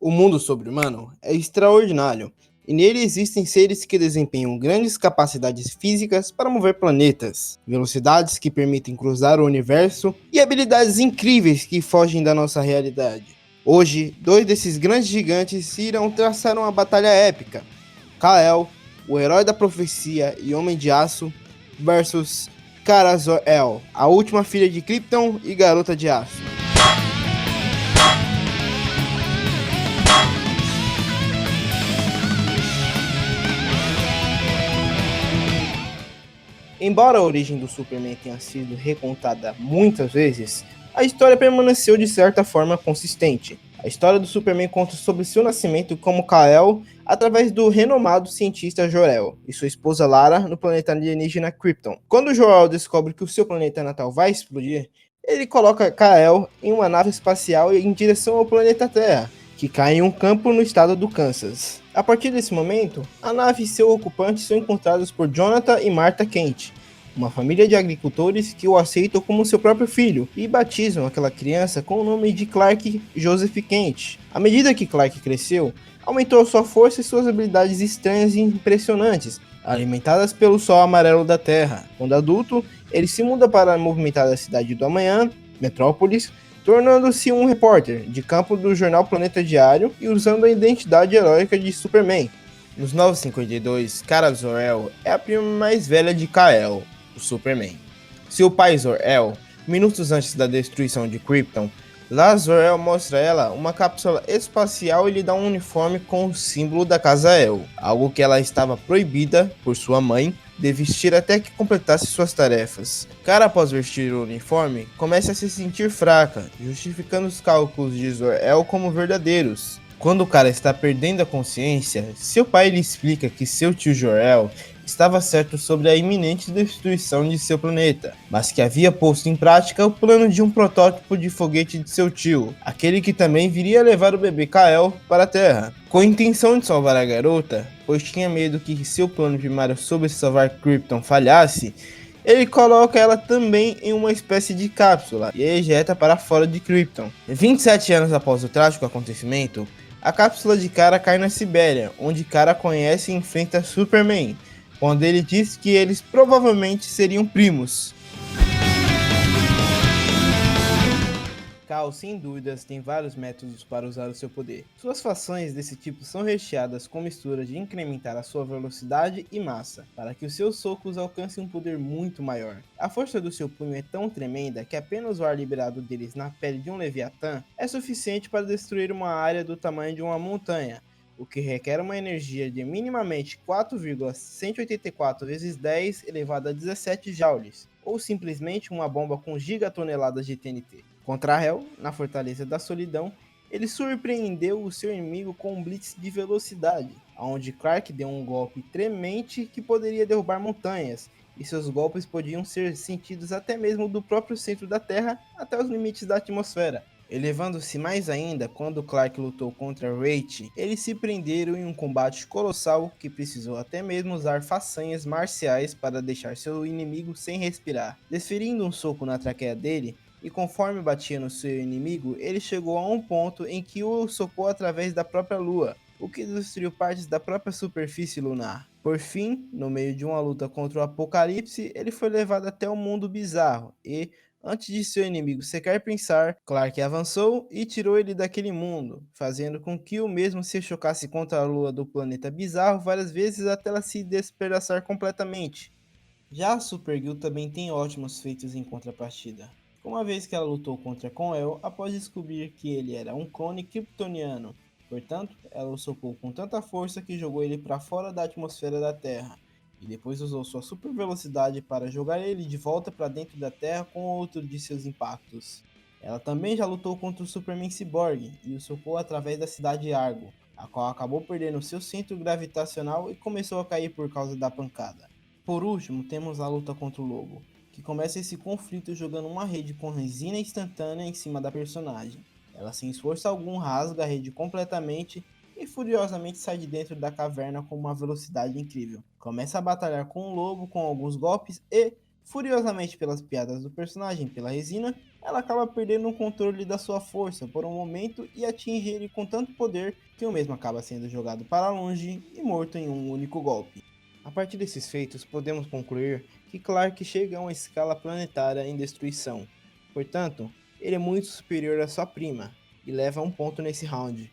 O mundo sobre-humano é extraordinário, e nele existem seres que desempenham grandes capacidades físicas para mover planetas, velocidades que permitem cruzar o universo e habilidades incríveis que fogem da nossa realidade. Hoje, dois desses grandes gigantes irão traçar uma batalha épica: Kal-El, o herói da profecia e homem de aço, versus Kara-Zor-El, a última filha de Krypton e garota de aço. Embora a origem do Superman tenha sido recontada muitas vezes, a história permaneceu de certa forma consistente. A história do Superman conta sobre seu nascimento como Kal-El através do renomado cientista Jor-El e sua esposa Lara no planeta alienígena Krypton. Quando Jor-El descobre que o seu planeta natal vai explodir, ele coloca Kal-El em uma nave espacial em direção ao planeta Terra, que cai em um campo no estado do Kansas. A partir desse momento, a nave e seu ocupante são encontrados por Jonathan e Martha Kent, uma família de agricultores que o aceitam como seu próprio filho e batizam aquela criança com o nome de Clark Joseph Kent. À medida que Clark cresceu, aumentou sua força e suas habilidades estranhas e impressionantes, alimentadas pelo sol amarelo da Terra. Quando adulto, ele se muda para a movimentada cidade do Amanhã, Metrópolis, tornando-se um repórter de campo do jornal Planeta Diário e usando a identidade heróica de Superman. Nos 952, Kara-Zor-El é a prima mais velha de Kal-El, o Superman. Seu pai Zor-El, minutos antes da destruição de Krypton, Zor-El mostra a ela uma cápsula espacial e lhe dá um uniforme com o símbolo da casa El, algo que ela estava proibida por sua mãe de vestir até que completasse suas tarefas. Kara, após vestir o uniforme, começa a se sentir fraca, justificando os cálculos de Zor-El como verdadeiros. Quando o cara está perdendo a consciência, seu pai lhe explica que seu tio Jor-El estava certo sobre a iminente destruição de seu planeta, mas que havia posto em prática o plano de um protótipo de foguete de seu tio, aquele que também viria a levar o bebê Kal-El para a Terra. Com a intenção de salvar a garota, pois tinha medo que seu plano primário sobre salvar Krypton falhasse, ele coloca ela também em uma espécie de cápsula e a ejeta para fora de Krypton. 27 anos após o trágico acontecimento, a cápsula de Kara cai na Sibéria, onde Kara conhece e enfrenta Superman, quando ele diz que eles provavelmente seriam primos. Kal, sem dúvidas, tem vários métodos para usar o seu poder. Suas fações desse tipo são recheadas com mistura de incrementar a sua velocidade e massa, para que os seus socos alcancem um poder muito maior. A força do seu punho é tão tremenda que apenas o ar liberado deles na pele de um Leviatã é suficiente para destruir uma área do tamanho de uma montanha, o que requer uma energia de minimamente 4,184 vezes 10 elevado a 17 joules, ou simplesmente uma bomba com gigatoneladas de TNT. Contra Hell, na Fortaleza da Solidão, ele surpreendeu o seu inimigo com um blitz de velocidade, onde Clark deu um golpe tremente que poderia derrubar montanhas, e seus golpes podiam ser sentidos até mesmo do próprio centro da Terra até os limites da atmosfera. Elevando-se mais ainda, quando Clark lutou contra Wraith, eles se prenderam em um combate colossal que precisou até mesmo usar façanhas marciais para deixar seu inimigo sem respirar. Desferindo um soco na traqueia dele, e conforme batia no seu inimigo, ele chegou a um ponto em que o socou através da própria lua, o que destruiu partes da própria superfície lunar. Por fim, no meio de uma luta contra o Apocalipse, ele foi levado até o mundo bizarro e, antes de seu inimigo sequer pensar, Clark avançou e tirou ele daquele mundo, fazendo com que o mesmo se chocasse contra a lua do planeta bizarro várias vezes até ela se despedaçar completamente. Já a Supergirl também tem ótimos feitos em contrapartida, uma vez que ela lutou contra Kal-El após descobrir que ele era um clone kryptoniano. Portanto, ela o socou com tanta força que jogou ele para fora da atmosfera da Terra, e depois usou sua super velocidade para jogar ele de volta para dentro da Terra com outro de seus impactos. Ela também já lutou contra o Superman Cyborg e o socou através da cidade Argo, a qual acabou perdendo seu centro gravitacional e começou a cair por causa da pancada. Por último, temos a luta contra o Lobo, que começa esse conflito jogando uma rede com resina instantânea em cima da personagem. Ela, sem esforço algum, rasga a rede completamente e furiosamente sai de dentro da caverna com uma velocidade incrível. Começa a batalhar com o lobo com alguns golpes e, Furiosamente pelas piadas do personagem pela resina, ela acaba perdendo o controle da sua força por um momento e atinge ele com tanto poder que o mesmo acaba sendo jogado para longe e morto em um único golpe. A partir desses feitos, podemos concluir que Clark chega a uma escala planetária em destruição. Portanto, ele é muito superior à sua prima e leva um ponto nesse round.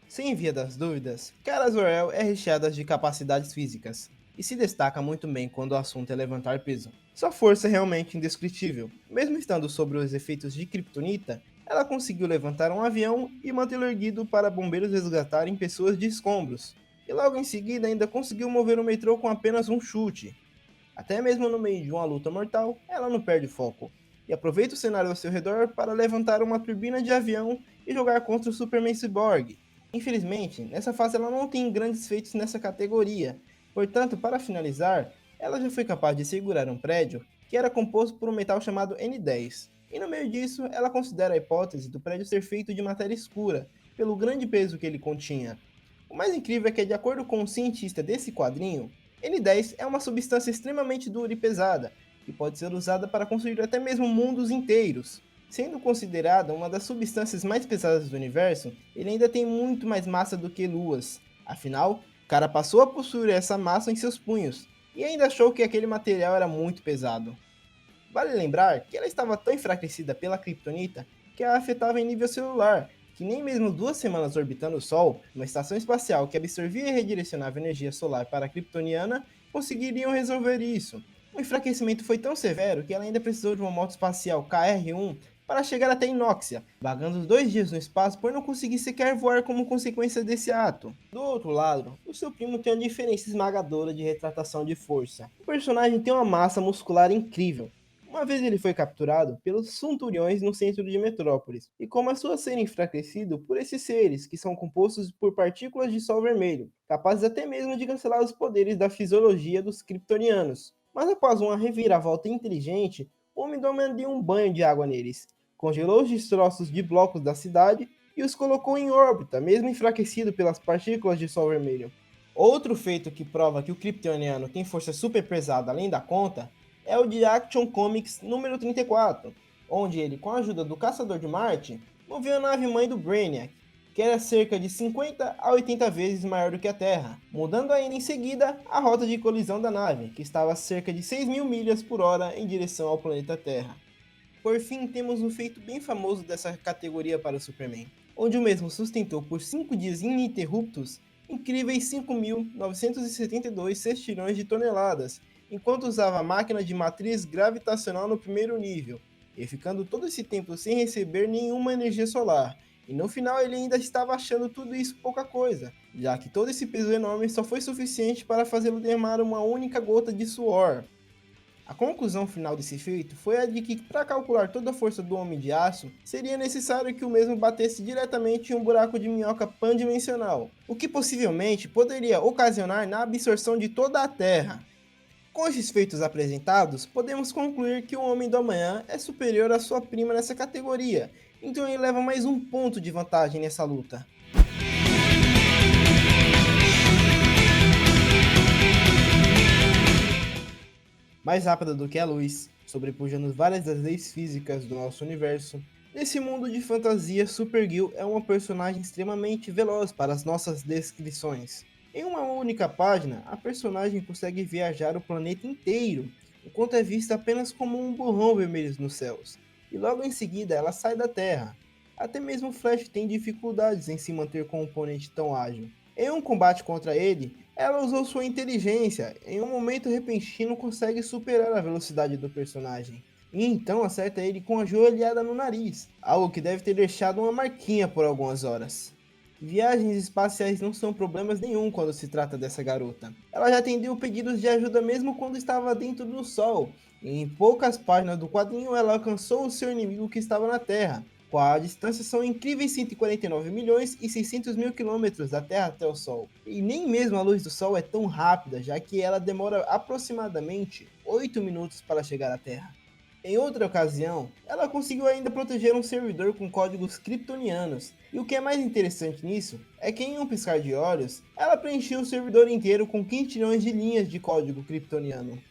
Sem via das dúvidas, Kara Zor-El é recheada de capacidades físicas e se destaca muito bem quando o assunto é levantar peso. Sua força é realmente indescritível. Mesmo estando sob os efeitos de Kryptonita, ela conseguiu levantar um avião e mantê-lo erguido para bombeiros resgatarem pessoas de escombros. E logo em seguida ainda conseguiu mover o metrô com apenas um chute. Até mesmo no meio de uma luta mortal, ela não perde foco e aproveita o cenário ao seu redor para levantar uma turbina de avião e jogar contra o Superman Cyborg. Infelizmente, nessa fase ela não tem grandes feitos nessa categoria, portanto, para finalizar, ela já foi capaz de segurar um prédio que era composto por um metal chamado N10, e no meio disso ela considera a hipótese do prédio ser feito de matéria escura, pelo grande peso que ele continha. O mais incrível é que, de acordo com um cientista desse quadrinho, N10 é uma substância extremamente dura e pesada, que pode ser usada para construir até mesmo mundos inteiros. Sendo considerada uma das substâncias mais pesadas do universo, ele ainda tem muito mais massa do que luas. Afinal, o cara passou a possuir essa massa em seus punhos, e ainda achou que aquele material era muito pesado. Vale lembrar que ela estava tão enfraquecida pela Kryptonita que a afetava em nível celular, que nem mesmo 2 semanas orbitando o Sol, uma estação espacial que absorvia e redirecionava energia solar para a Kryptoniana, conseguiriam resolver isso. O enfraquecimento foi tão severo que ela ainda precisou de uma moto espacial KR-1 para chegar até Inoxia, vagando 2 dias no espaço por não conseguir sequer voar como consequência desse ato. Do outro lado, o seu primo tem uma diferença esmagadora de retratação de força. O personagem tem uma massa muscular incrível. Uma vez ele foi capturado pelos Centuriões no centro de Metrópolis, e começou a ser enfraquecido por esses seres, que são compostos por partículas de sol vermelho, capazes até mesmo de cancelar os poderes da fisiologia dos kryptonianos. Mas após uma reviravolta inteligente, o Homem-Doma deu um banho de água neles, congelou os destroços de blocos da cidade e os colocou em órbita, mesmo enfraquecido pelas partículas de sol vermelho. Outro feito que prova que o kryptoniano tem força super pesada além da conta é o de Action Comics número 34, onde ele, com a ajuda do Caçador de Marte, moveu a nave-mãe do Brainiac, que era cerca de 50 a 80 vezes maior do que a Terra, mudando ainda em seguida a rota de colisão da nave, que estava a cerca de 6.000 milhas por hora em direção ao planeta Terra. Por fim, temos um feito bem famoso dessa categoria para o Superman, onde o mesmo sustentou por 5 dias ininterruptos incríveis 5.972 sextilhões de toneladas, enquanto usava a máquina de matriz gravitacional no primeiro nível, e ficando todo esse tempo sem receber nenhuma energia solar. E no final ele ainda estava achando tudo isso pouca coisa, já que todo esse peso enorme só foi suficiente para fazê-lo derramar uma única gota de suor. A conclusão final desse feito foi a de que, para calcular toda a força do Homem de Aço, seria necessário que o mesmo batesse diretamente em um buraco de minhoca pandimensional, o que possivelmente poderia ocasionar na absorção de toda a Terra. Com esses feitos apresentados, podemos concluir que o Homem do Amanhã é superior à sua prima nessa categoria, então ele leva mais um ponto de vantagem nessa luta. Mais rápida do que a luz, sobrepujando várias das leis físicas do nosso universo, nesse mundo de fantasia, Supergirl é uma personagem extremamente veloz para as nossas descrições. Em uma única página, a personagem consegue viajar o planeta inteiro, enquanto é vista apenas como um borrão vermelho nos céus, e logo em seguida ela sai da Terra. Até mesmo Flash tem dificuldades em se manter com um oponente tão ágil. Em um combate contra ele, ela usou sua inteligência, em um momento repentino consegue superar a velocidade do personagem, e então acerta ele com a joelhada no nariz, algo que deve ter deixado uma marquinha por algumas horas. Viagens espaciais não são problemas nenhum quando se trata dessa garota. Ela já atendeu pedidos de ajuda mesmo quando estava dentro do Sol, e em poucas páginas do quadrinho ela alcançou o seu inimigo que estava na Terra. Com a distância são incríveis 149 milhões e 600 mil quilômetros da Terra até o Sol. E nem mesmo a luz do Sol é tão rápida, já que ela demora aproximadamente 8 minutos para chegar à Terra. Em outra ocasião, ela conseguiu ainda proteger um servidor com códigos kryptonianos, e o que é mais interessante nisso é que em um piscar de olhos, ela preencheu o servidor inteiro com 15 trilhões de linhas de código kryptoniano.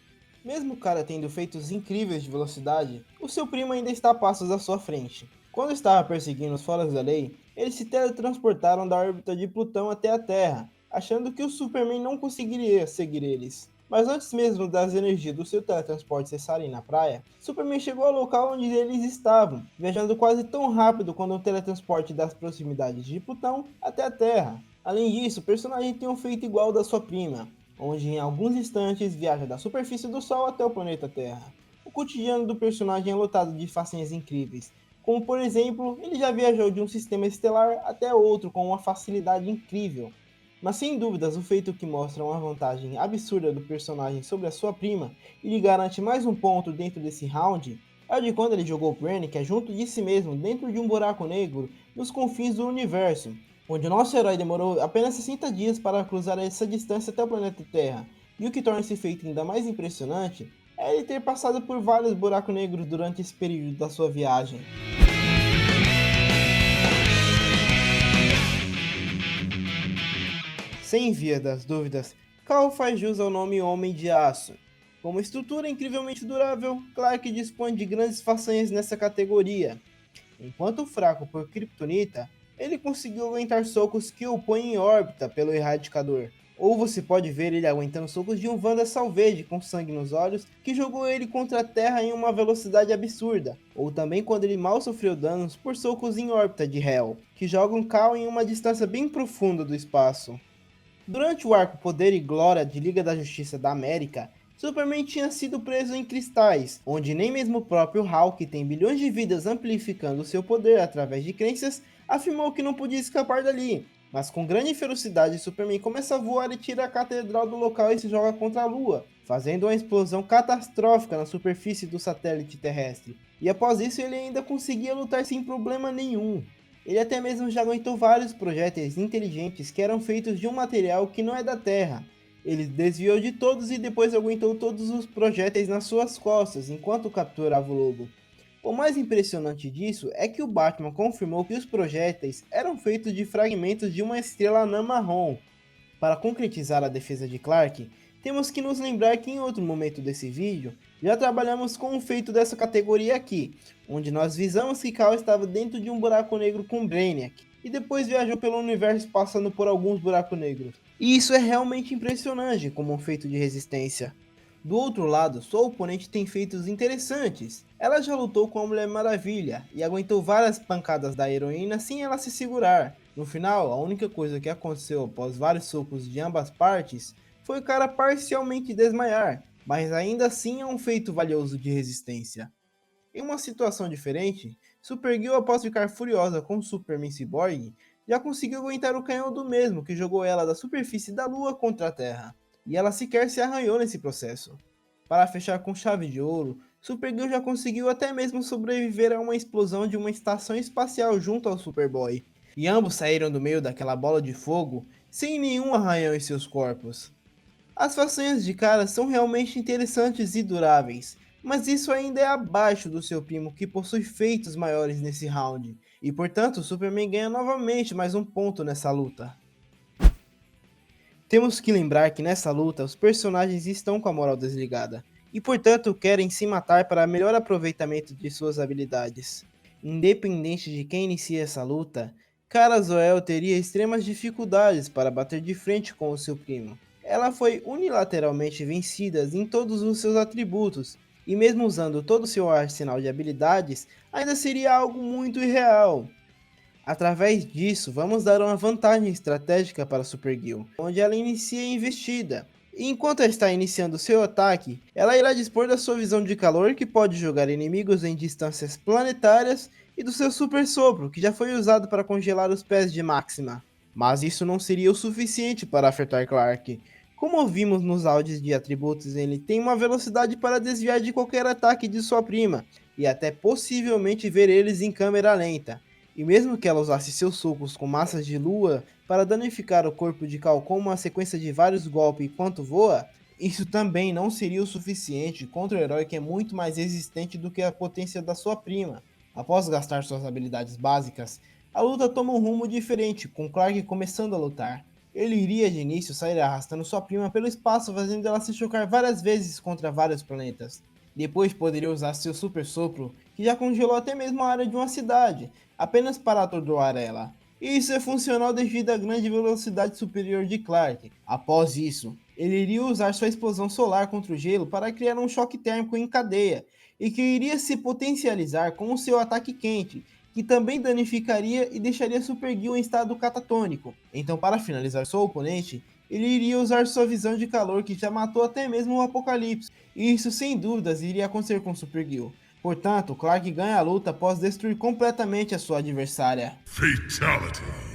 Mesmo o cara tendo feitos incríveis de velocidade, o seu primo ainda está a passos à sua frente. Quando estava perseguindo os foras da lei, eles se teletransportaram da órbita de Plutão até a Terra, achando que o Superman não conseguiria seguir eles. Mas antes mesmo das energias do seu teletransporte cessarem na praia, Superman chegou ao local onde eles estavam, viajando quase tão rápido quanto o teletransporte das proximidades de Plutão até a Terra. Além disso, o personagem tem um feito igual ao da sua prima, onde em alguns instantes viaja da superfície do Sol até o planeta Terra. O cotidiano do personagem é lotado de façanhas incríveis, como por exemplo, ele já viajou de um sistema estelar até outro com uma facilidade incrível. Mas sem dúvidas, o feito que mostra uma vantagem absurda do personagem sobre a sua prima e lhe garante mais um ponto dentro desse round é o de quando ele jogou Brainiac junto de si mesmo dentro de um buraco negro nos confins do universo, onde o nosso herói demorou apenas 60 dias para cruzar essa distância até o planeta Terra. E o que torna esse feito ainda mais impressionante é ele ter passado por vários buracos negros durante esse período da sua viagem. Sem via das dúvidas, Kal faz jus ao nome Homem de Aço. Com uma estrutura incrivelmente durável, Clark dispõe de grandes façanhas nessa categoria. Enquanto fraco por Kryptonita, ele conseguiu aguentar socos que o põem em órbita pelo Erradicador. Ou você pode ver ele aguentando socos de um Wanda Salvage com sangue nos olhos, que jogou ele contra a Terra em uma velocidade absurda. Ou também quando ele mal sofreu danos por socos em órbita de Hell, que jogam Kal em uma distância bem profunda do espaço. Durante o arco Poder e Glória de Liga da Justiça da América, Superman tinha sido preso em cristais, onde nem mesmo o próprio Hal, que tem bilhões de vidas amplificando seu poder através de crenças, afirmou que não podia escapar dali. Mas com grande ferocidade, Superman começa a voar e tira a catedral do local e se joga contra a Lua, fazendo uma explosão catastrófica na superfície do satélite terrestre. E após isso ele ainda conseguia lutar sem problema nenhum. Ele até mesmo já aguentou vários projéteis inteligentes que eram feitos de um material que não é da Terra. Ele desviou de todos e depois aguentou todos os projéteis nas suas costas enquanto capturava o lobo. O mais impressionante disso é que o Batman confirmou que os projéteis eram feitos de fragmentos de uma estrela anã marrom. Para concretizar a defesa de Clark, temos que nos lembrar que em outro momento desse vídeo, já trabalhamos com um feito dessa categoria aqui, onde nós visamos que Kal estava dentro de um buraco negro com Brainiac, e depois viajou pelo universo passando por alguns buracos negros. E isso é realmente impressionante como um feito de resistência. Do outro lado, sua oponente tem feitos interessantes. Ela já lutou com a Mulher Maravilha e aguentou várias pancadas da heroína sem ela se segurar. No final, a única coisa que aconteceu após vários socos de ambas partes foi o cara parcialmente desmaiar, mas ainda assim é um feito valioso de resistência. Em uma situação diferente, Supergirl, após ficar furiosa com Superman Cyborg, já conseguiu aguentar o canhão do mesmo que jogou ela da superfície da Lua contra a Terra, e ela sequer se arranhou nesse processo. Para fechar com chave de ouro, Supergirl já conseguiu até mesmo sobreviver a uma explosão de uma estação espacial junto ao Superboy, e ambos saíram do meio daquela bola de fogo sem nenhum arranhão em seus corpos. As façanhas de cara são realmente interessantes e duráveis, mas isso ainda é abaixo do seu primo que possui feitos maiores nesse round, e portanto Superman ganha novamente mais um ponto nessa luta. Temos que lembrar que nessa luta os personagens estão com a moral desligada, e portanto querem se matar para melhor aproveitamento de suas habilidades. Independente de quem inicia essa luta, Kara Zor-El teria extremas dificuldades para bater de frente com o seu primo. Ela foi unilateralmente vencida em todos os seus atributos, e mesmo usando todo o seu arsenal de habilidades, ainda seria algo muito irreal. Através disso, vamos dar uma vantagem estratégica para Supergirl, onde ela inicia a investida. E enquanto ela está iniciando seu ataque, ela irá dispor da sua visão de calor que pode jogar inimigos em distâncias planetárias e do seu super sopro, que já foi usado para congelar os pés de Máxima. Mas isso não seria o suficiente para afetar Clark. Como vimos nos áudios de atributos, ele tem uma velocidade para desviar de qualquer ataque de sua prima, e até possivelmente ver eles em câmera lenta. E mesmo que ela usasse seus socos com massas de lua para danificar o corpo de Kal com uma sequência de vários golpes enquanto voa, Isso também não seria o suficiente contra o herói que é muito mais resistente do que a potência da sua prima. Após gastar suas habilidades básicas, a luta toma um rumo diferente, com Clark começando a lutar. Ele iria de início sair arrastando sua prima pelo espaço, fazendo ela se chocar várias vezes contra vários planetas. Depois poderia usar seu super sopro, que já congelou até mesmo a área de uma cidade, apenas para atordoar ela. E isso é funcional devido à grande velocidade superior de Clark. Após isso, ele iria usar sua explosão solar contra o gelo para criar um choque térmico em cadeia, e que iria se potencializar com o seu ataque quente, que também danificaria e deixaria Super Gil em estado catatônico. Então, para finalizar seu oponente, ele iria usar sua visão de calor que já matou até mesmo o Apocalipse, e isso sem dúvidas iria acontecer com Super Gil. Portanto, Clark ganha a luta após destruir completamente a sua adversária. Fatality.